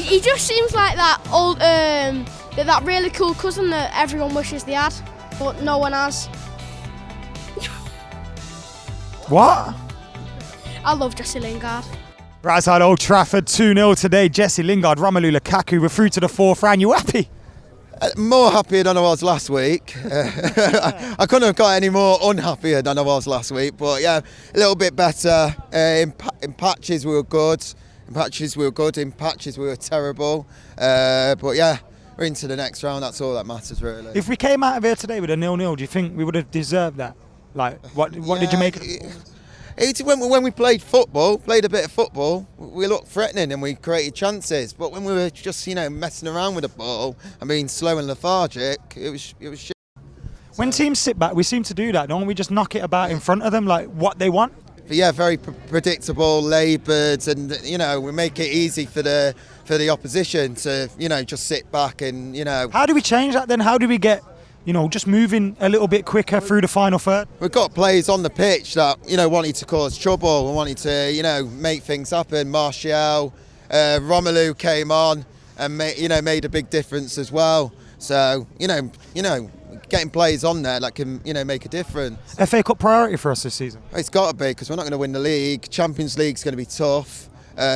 He just seems like that old, that really cool cousin that everyone wishes they had, but no one has. What? I love Jesse Lingard. Right outside Old Trafford, 2-0 today. Jesse Lingard, Romelu Lukaku, we're through to the fourth round. You happy? More happier than I was last week. I couldn't have got any more unhappier than I was last week. But yeah, a little bit better. In patches we were good. In patches we were terrible. But yeah, we're into the next round. That's all that matters, really. If we came out of here today with a 0-0, do you think we would have deserved that? Like, what did you make of it? When we played a bit of football, we looked threatening and we created chances. But when we were just, messing around with the ball and being slow and lethargic, it was shit. When teams sit back, we seem to do that, don't we? Just knock it about in front of them, like what they want. But yeah, very predictable, laboured, and we make it easy for the opposition to just sit back and How do we change that then? How do we get just moving a little bit quicker through the final third? We've got players on the pitch that, wanted to cause trouble and wanted to, make things happen. Martial, Romelu came on and made a big difference as well. So, getting players on there that can, make a difference. FA Cup priority for us this season? It's got to be, because we're not going to win the league. Champions League's going to be tough.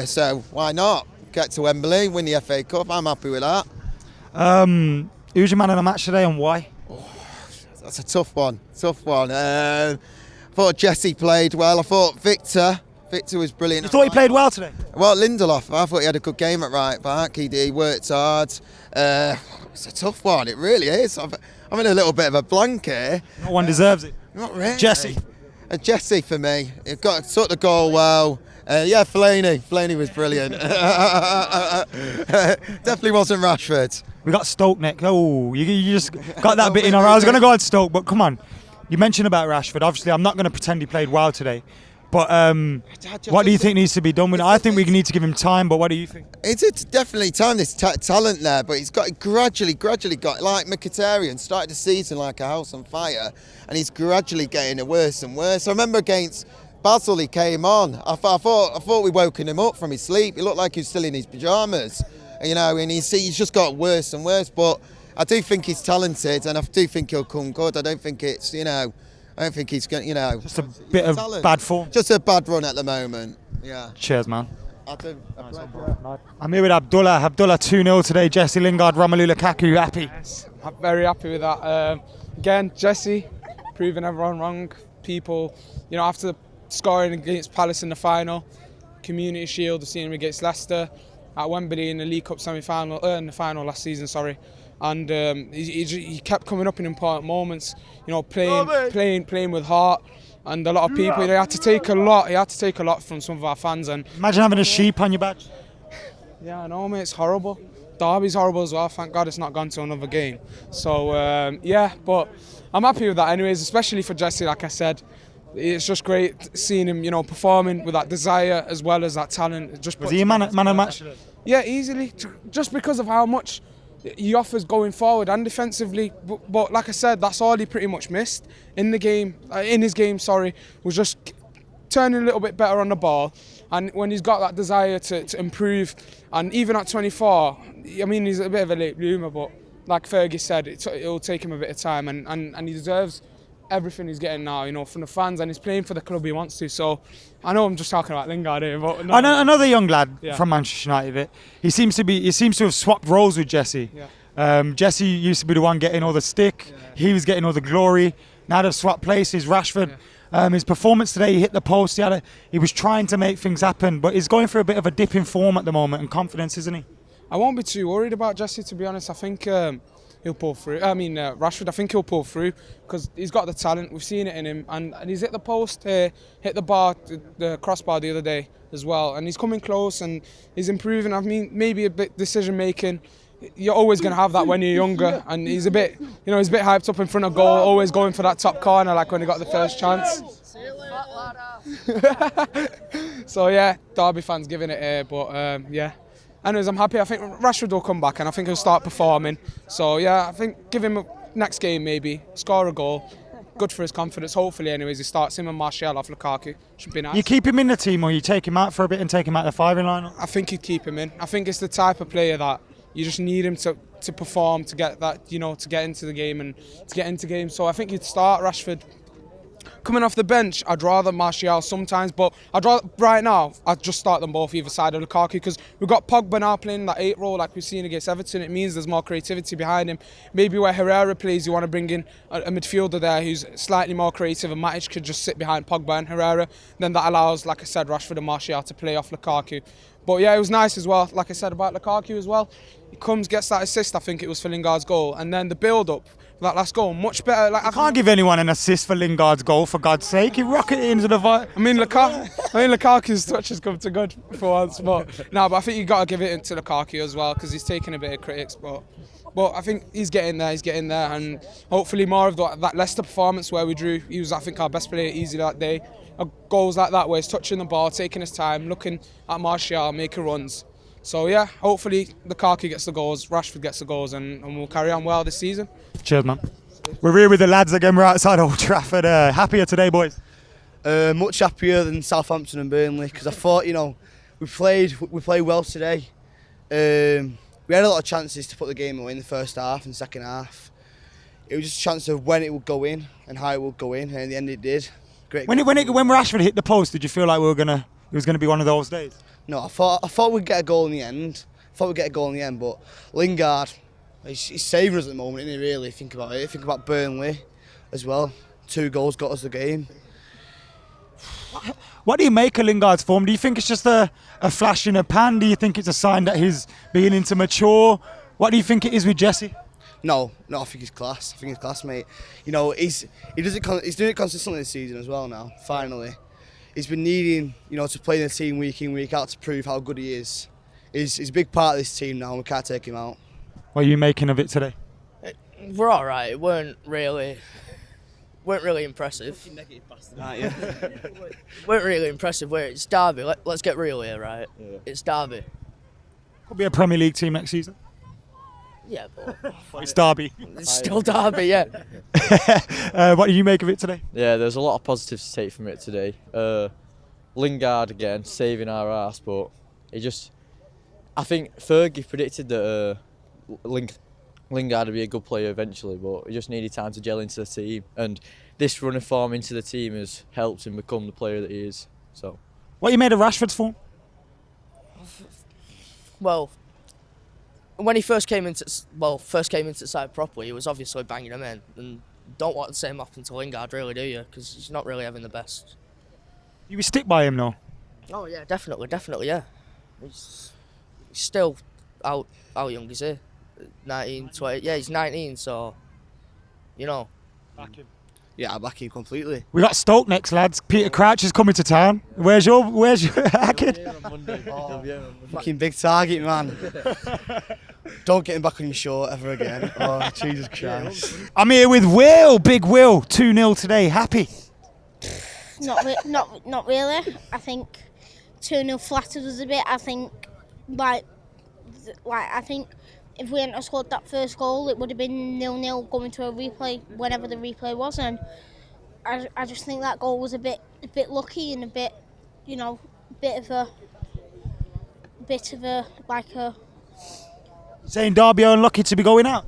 So why not? Get to Wembley, win the FA Cup. I'm happy with that. Who's your man of the match today and why? That's a tough one. I thought Jesse played well. I thought Victor was brilliant. You thought he played well today? Well, Lindelof, I thought he had a good game at right back. He worked hard. It's a tough one. It really is. I'm in a little bit of a blank here. No one deserves it. Not really. Jesse. Jesse for me. He took the goal well. Yeah, Fellaini was brilliant. Definitely wasn't Rashford. We got Stoke next. Oh, you just got that bit in. I was going to go on Stoke, but come on. You mentioned about Rashford. Obviously, I'm not going to pretend he played well today. But what do you think needs to be done with it? I think we need to give him time, but what do you think? It's definitely time. There's talent there, but he's got gradually got, like Mkhitaryan, started the season like a house on fire, and he's gradually getting it worse and worse. I remember against Basel, he came on. I thought we woken him up from his sleep. He looked like he was still in his pyjamas, and he's just got worse and worse. But I do think he's talented, and I do think he'll come good. I don't think it's, I don't think he's going, Just a bit of talent. bad form. Just a bad run at the moment. Yeah. Cheers, man. I'm here with Abdullah. Abdullah 2-0 today. Jesse Lingard, Romelu Lukaku. You happy? Yes, I'm very happy with that. Again, Jesse proving everyone wrong. People, after scoring against Palace in the final, Community Shield, the seen him against Leicester, at Wembley in the League Cup semi-final, in the final last season, sorry. And he kept coming up in important moments, playing with heart. And a lot of people, he had to take a lot from some of our fans. And imagine having a sheep on your badge. Yeah, I know, mate, it's horrible. Derby's horrible as well. Thank God it's not gone to another game. So yeah, but I'm happy with that anyways, especially for Jesse, like I said. It's just great seeing him, performing with that desire as well as that talent. Was he a man of the match today? Yeah, easily. Just because of how much he offers going forward and defensively. But like I said, that's all he pretty much missed in his game. Was just turning a little bit better on the ball. And when he's got that desire to improve, and even at 24, I mean, he's a bit of a late bloomer, but like Fergie said, it'll take him a bit of time, and he deserves everything he's getting now, from the fans, and he's playing for the club he wants to. So I know I'm just talking about Lingard here, but another young lad from Manchester United. He seems to have swapped roles with Jesse. Yeah. Jesse used to be the one getting all the stick. Yeah. He was getting all the glory. Now they've swapped places. Rashford. Yeah. His performance today, he hit the post. He was trying to make things happen, but he's going through a bit of a dip in form at the moment and confidence, isn't he? I won't be too worried about Jesse, to be honest. I think he'll pull through. Rashford, I think he'll pull through because he's got the talent. We've seen it in him, and he's hit the post, hit the bar, the crossbar the other day as well, and he's coming close and he's improving. I mean, maybe a bit decision making. You're always going to have that when you're younger, and he's a bit hyped up in front of goal, always going for that top corner like when he got the first chance. So yeah, Derby fans giving it here, but yeah. Anyways, I'm happy. I think Rashford will come back and I think he'll start performing. So yeah, I think give him a next game maybe, score a goal, good for his confidence. Hopefully, anyways, he starts him and Martial off Lukaku. Should be nice. You keep him in the team, or you take him out for a bit and take him out the firing line? I think you'd keep him in. I think it's the type of player that you just need him to perform, to get that, to get into the game and to get into games. So I think you'd start Rashford. Coming off the bench, I'd rather Martial sometimes, but right now, I'd just start them both either side of Lukaku, because we've got Pogba now playing that 8 role like we've seen against Everton. It means there's more creativity behind him. Maybe where Herrera plays, you want to bring in a midfielder there who's slightly more creative, and Matic could just sit behind Pogba and Herrera. Then that allows, like I said, Rashford and Martial to play off Lukaku. But yeah, it was nice as well, like I said about Lukaku as well. He comes, gets that assist, I think it was for Lingard's goal, and then the build-up, that last goal, much better. Like, I can't give anyone an assist for Lingard's goal, for God's sake. He rocketed into the... Lukaku's touch has come to good for once, but I think you got to give it to Lukaku as well, because he's taken a bit of critics, but I think he's getting there, and hopefully more of that Leicester performance where we drew. He was, I think, our best player easily that day. Goals like that where he's touching the ball, taking his time, looking at Martial, making runs. So yeah, hopefully Lukaku gets the goals, Rashford gets the goals, and we'll carry on well this season. Cheers, man. We're here with the lads again. We're outside Old Trafford. Happier today, boys? Much happier than Southampton and Burnley, because I thought, we played well today. We had a lot of chances to put the game away in the first half and second half. It was just a chance of when it would go in and how it would go in, and in the end it did. Great. When Rashford hit the post, did you feel like it was gonna be one of those days? No, I thought we'd get a goal in the end. But Lingard, he's saving us at the moment, isn't he, really? Think about it. Think about Burnley as well. 2 goals got us the game. What do you make of Lingard's form? Do you think it's just a flash in a pan? Do you think it's a sign that he's beginning to mature? What do you think it is with Jesse? No, I think he's class. Mate. He's doing it consistently this season as well now, finally. He's been needing, to play in the team week in, week out to prove how good he is. He's a big part of this team now, and we can't take him out. What are you making of it today? We're all right. It weren't really impressive. Weren't really impressive. It's Derby. Let's get real here, right? Yeah. It's Derby. Could be a Premier League team next season. Yeah, but it's Derby. It's still Derby, yeah. What do you make of it today? Yeah, there's a lot of positives to take from it today. Lingard again, saving our ass, but I think Fergie predicted that Lingard would be a good player eventually, but he just needed time to gel into the team, and this run of form into the team has helped him become the player that he is. So, what you made of Rashford's form? Well, when he first came into the side properly, he was obviously banging him in, and don't want the same happen to Lingard, really, do you? Because he's not really having the best. You would stick by him, though? Oh yeah, definitely, yeah. He's still how young is he? 19, 20. Yeah, he's 19, so Back him. Yeah, I back him completely. We got Stoke next, lads. Peter Crouch is coming to town. Where's your kid? Fucking big target, man. Don't get him back on your short ever again. Oh, Jesus Christ. I'm here with Will, Big Will. 2-0 today. Happy? Not really. I think 2-0 flattered us a bit. I think, I think if we hadn't scored that first goal, it would have been 0-0 going to a replay whenever the replay was, and I just think that goal was a bit lucky and a bit of a Saying Derby are unlucky to be going out?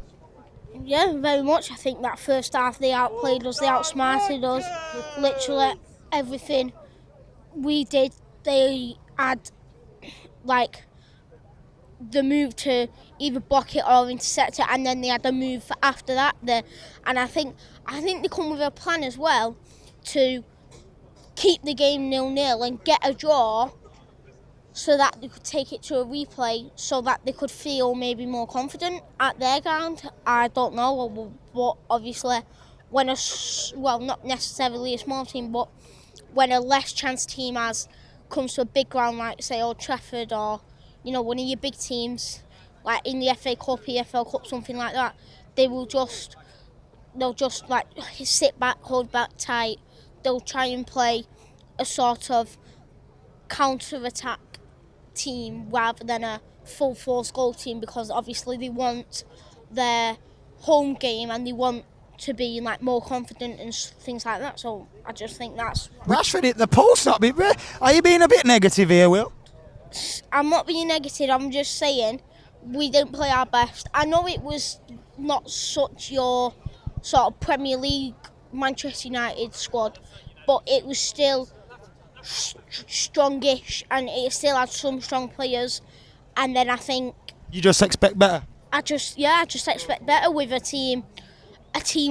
Yeah, very much. I think that first half they outplayed us, they outsmarted us. Literally everything we did, they had the move to either block it or intercept it, and then they had the move after that. And I think they come with a plan as well to keep the game 0-0 and get a draw, so that they could take it to a replay, so that they could feel maybe more confident at their ground. I don't know, but obviously when not necessarily a small team, but when a less chance team comes to a big ground like say Old Trafford or one of your big teams like in the FA Cup, EFL Cup, something like that, they'll just sit back, hold back tight. They'll try and play a sort of counter-attack team rather than a full force goal team, because obviously they want their home game and they want to be like more confident and things like that. So I just think that's. Rashford hit the post. Are you being a bit negative here, Will? I'm not being negative. I'm just saying we didn't play our best. I know it was not such your sort of Premier League Manchester United squad, but it was still strongish, and it still had some strong players. And then I think You just expect better. I just expect better with a team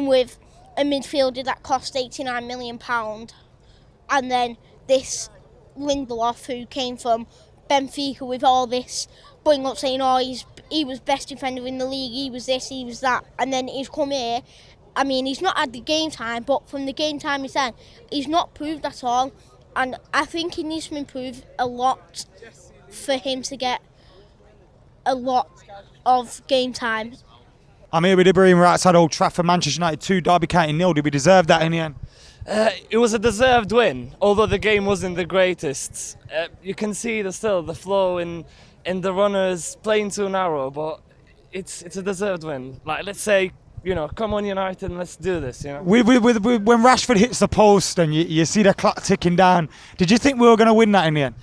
with a midfielder that cost £89 million, and then this Lindelof who came from Benfica with all this bring up saying, oh, he was best defender in the league, he was this, he was that, and then he's come here. I mean, he's not had the game time, but from the game time he's had, he's not proved at all, and I think he needs to improve a lot for him to get a lot of game time. I'm here with Ibrahim, right outside Old Trafford, Manchester United 2, Derby County 0. Did we deserve that in the end? It was a deserved win, although the game wasn't the greatest. You can see the flow in the runners playing too narrow, but it's a deserved win. Like, let's say, come on United and let's do this. When Rashford hits the post and you see the clock ticking down, did you think we were going to win that in the end?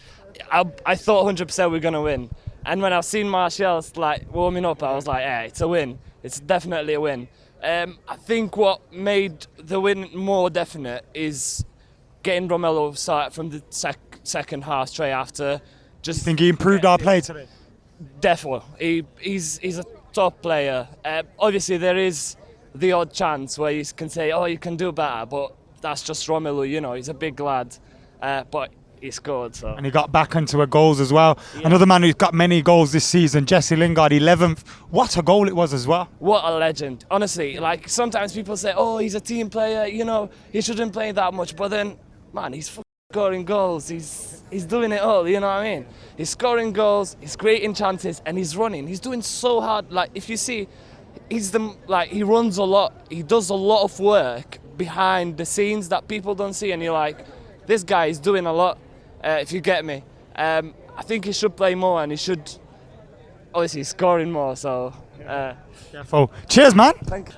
I thought 100% we were going to win. And when I've seen Martial warming up, I was like, yeah, it's a win. It's definitely a win. I think what made the win more definite is getting Romelu started from the second half straight after. You think he improved our play today? Definitely. He's a top player. Obviously, there is the odd chance where you can say, oh, you can do better, but that's just Romelu, he's a big lad. But he scored. So. And he got back into goals as well. Yeah. Another man who's got many goals this season, Jesse Lingard, 11th. What a goal it was as well. What a legend. Honestly, sometimes people say, oh, he's a team player, he shouldn't play that much. But then, man, he's scoring goals. He's doing it all, you know what I mean? He's scoring goals, he's creating chances, and he's running. He's doing so hard. If you see, he runs a lot. He does a lot of work behind the scenes that people don't see, and you're like, this guy is doing a lot. If you get me. I think he should play more, and he should obviously scoring more. So, cheers, man.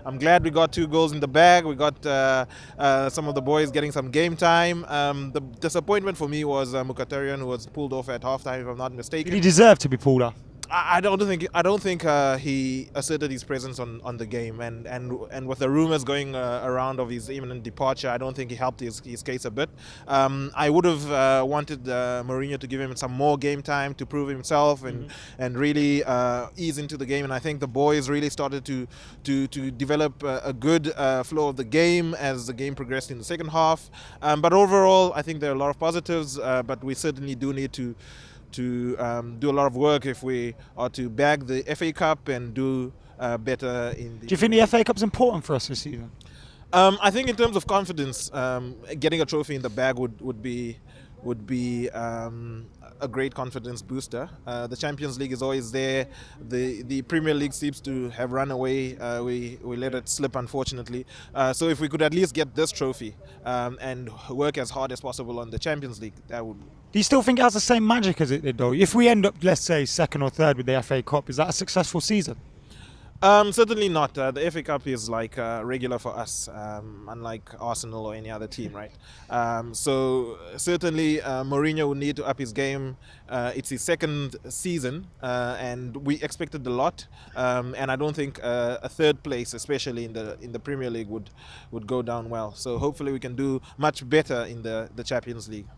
I'm glad we got 2 goals in the bag. We got some of the boys getting some game time. The disappointment for me was Mkhitaryan, who was pulled off at halftime, if I'm not mistaken. Did he deserve to be pulled off? I don't think he asserted his presence on the game, and with the rumours going around of his imminent departure, I don't think he helped his case a bit. I would have wanted Mourinho to give him some more game time to prove himself and really ease into the game, and I think the boys really started to develop a good flow of the game as the game progressed in the second half. But overall, I think there are a lot of positives, but we certainly do need to do a lot of work if we are to bag the FA Cup and do better in the... Do you think the FA Cup's important for us this season? I think in terms of confidence, getting a trophy in the bag would be a great confidence booster. The Champions League is always there. The Premier League seems to have run away. We let it slip, unfortunately. So if we could at least get this trophy and work as hard as possible on the Champions League, that would... Do you still think it has the same magic as it did, though? If we end up, let's say, 2nd or 3rd with the FA Cup, is that a successful season? Certainly not. The FA Cup is regular for us, unlike Arsenal or any other team, right? So certainly Mourinho will need to up his game. It's his 2nd season, and we expected a lot. And I don't think a 3rd place, especially in the Premier League, would go down well. So hopefully we can do much better in the Champions League.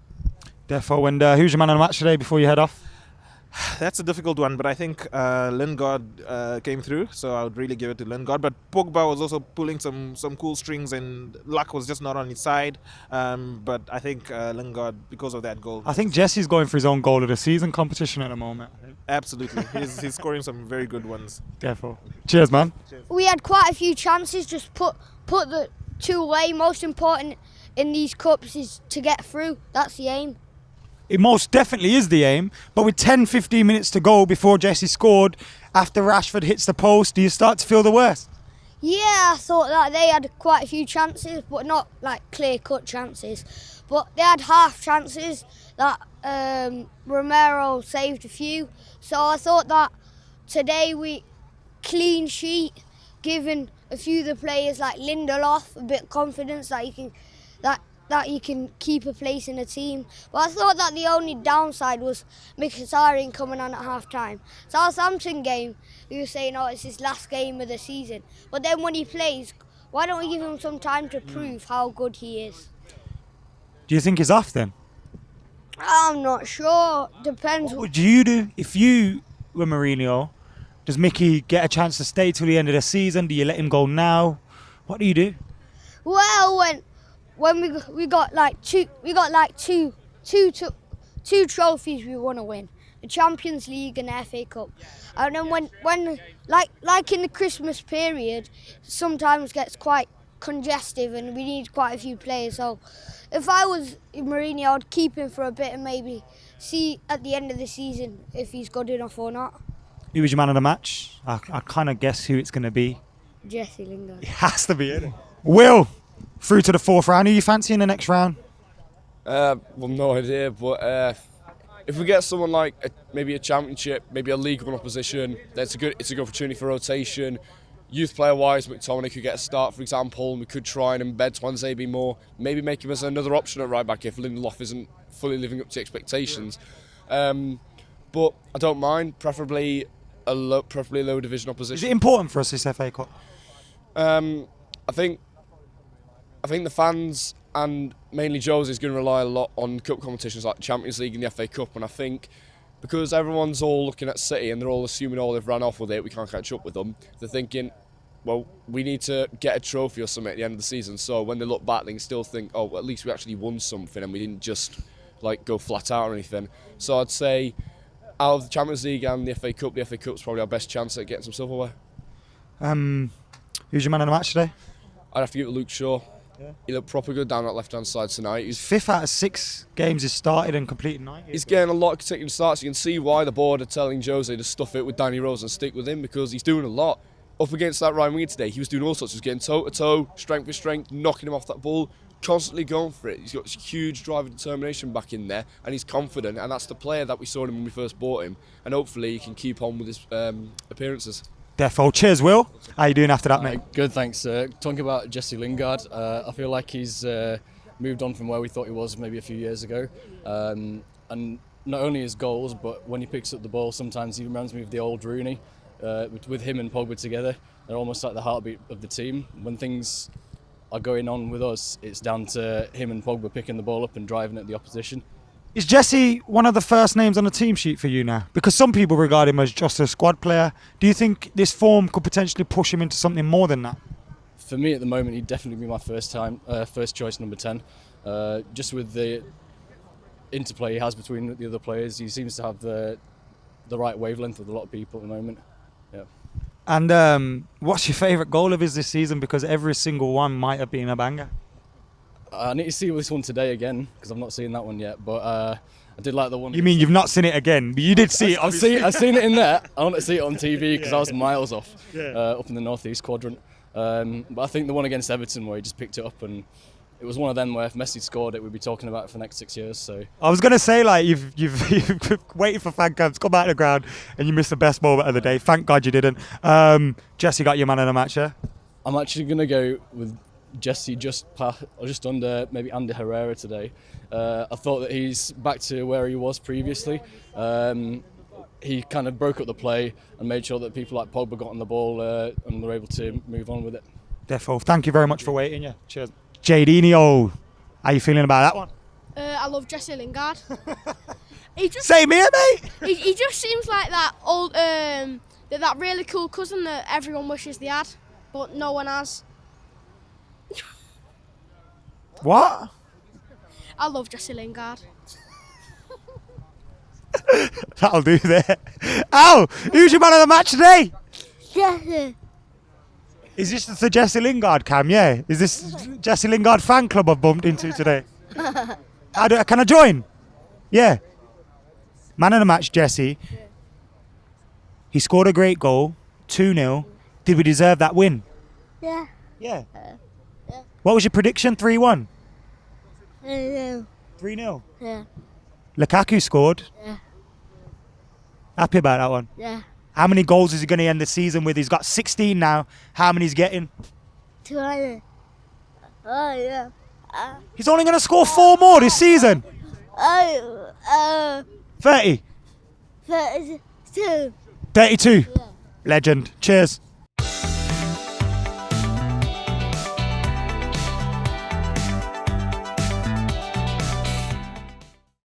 Therefore, who's your man on the match today before you head off? That's a difficult one, but I think Lingard came through, so I would really give it to Lingard. But Pogba was also pulling some cool strings, and luck was just not on his side. But I think Lingard, because of that goal. I think Jesse's going for his own goal of the season competition at the moment. Absolutely, he's scoring some very good ones. Therefore, cheers, man. Cheers. We had quite a few chances, just put the 2 away. Most important in these cups is to get through. That's the aim. It most definitely is the aim, but with 10-15 minutes to go before Jesse scored, after Rashford hits the post, do you start to feel the worst? Yeah, I thought that they had quite a few chances, but not clear-cut chances. But they had half chances that Romero saved a few. So I thought that today we clean sheet, given a few of the players like Lindelof a bit of confidence that you can keep a place in the team. But I thought that the only downside was Mkhitaryan coming on at half-time. Southampton game, we were saying, oh, it's his last game of the season. But then when he plays, why don't we give him some time to prove how good he is? Do you think he's off then? I'm not sure. Depends. What would you do if you were Mourinho? Does Mickey get a chance to stay till the end of the season? Do you let him go now? What do you do? Well, when we got two trophies we want to win, the Champions League and the FA Cup. And then when like in the Christmas period, sometimes gets quite congestive and we need quite a few players. So if I was Mourinho, I'd keep him for a bit and maybe see at the end of the season if he's good enough or not. Who was your man of the match? I kind of guess who it's going to be. Jesse Lingard. It has to be, isn't it? Will, through to the fourth round. Who you fancy in the next round? Well, no idea, but if we get someone like maybe a championship, maybe a League One opposition, it's a good opportunity for rotation. Youth player-wise, McTominay could get a start, for example, and we could try and embed Twanzebe more, maybe make him as another option at right back if Lindelof isn't fully living up to expectations. But I don't mind, preferably a low division opposition. Is it important for us, this FA Cup? I think the fans and mainly Jose is going to rely a lot on cup competitions like Champions League and the FA Cup, and I think because everyone's all looking at City and they're all assuming they've ran off with it, we can't catch up with them, they're thinking, well, we need to get a trophy or something at the end of the season, so when they look back they can still think, oh, well, at least we actually won something and we didn't just go flat out or anything. So I'd say out of the Champions League and the FA Cup's probably our best chance at getting some silverware. Who's your man of the match today? I'd have to give it to Luke Shaw. Yeah. He looked proper good down that left-hand side tonight. He's 5th out of 6 games he's started and completed 90. He's getting a lot of consecutive starts. You can see why the board are telling Jose to stuff it with Danny Rose and stick with him, because he's doing a lot. Up against that Ryan winger today, he was doing all sorts. He was getting toe-to-toe, strength for strength, knocking him off that ball, constantly going for it. He's got this huge drive and determination back in there, and he's confident, and that's the player that we saw him when we first bought him, and hopefully he can keep on with his appearances. Defo. Cheers, Will. How you doing after that, mate? Good, thanks. Talking about Jesse Lingard, I feel like he's moved on from where we thought he was maybe a few years ago. And not only his goals, but when he picks up the ball, sometimes he reminds me of the old Rooney. With him and Pogba together, they're almost like the heartbeat of the team. When things are going on with us, it's down to him and Pogba picking the ball up and driving at the opposition. Is Jesse one of the first names on the team sheet for you now? Because some people regard him as just a squad player. Do you think this form could potentially push him into something more than that? For me at the moment, he'd definitely be my first choice number 10. Just with the interplay he has between the other players, he seems to have the right wavelength with a lot of people at the moment. Yeah. And what's your favourite goal of his this season? Because every single one might have been a banger. I need to see this one today again because I've not seen that one yet. But I did like the one. You mean you've not seen it again? But you did see it. I've seen it in there. I want to see it on TV because I was miles off, up in the northeast quadrant. But I think the one against Everton where he just picked it up, and it was one of them where if Messi scored it, we'd be talking about it for the next 6 years. So I was gonna say, like, you've waited for Fancams, come out of the ground, and you missed the best moment of the day. Thank God you didn't. Jesse got your man of the match, yeah? I'm actually gonna go with Jesse just under maybe Andy Herrera today. I thought that he's back to where he was previously. He kind of broke up the play and made sure that people like Pogba got on the ball and were able to move on with it. Defo, thank you very much for waiting. Yeah, cheers. Jadinho, how you feeling about that one? I love Jesse Lingard. Same here, mate. He just seems like that old, that really cool cousin that everyone wishes they had, but no one has. What? I love Jesse Lingard. That'll do there. Ow! Who's your man of the match today? Jesse. Is this the Jesse Lingard cam? Yeah. Is this Jesse Lingard fan club I've bumped into today? Can I join? Yeah. Man of the match, Jesse. He scored a great goal, 2-0. Did we deserve that win? Yeah. Yeah. What was your prediction? 3-1? 3-0. 3-0? Yeah. Lukaku scored. Yeah. Happy about that one? Yeah. How many goals is he going to end the season with? He's got 16 now. How many he's getting? 200. Oh, yeah. He's only going to score 4 more this season. 30. 32. 32. Legend. Cheers.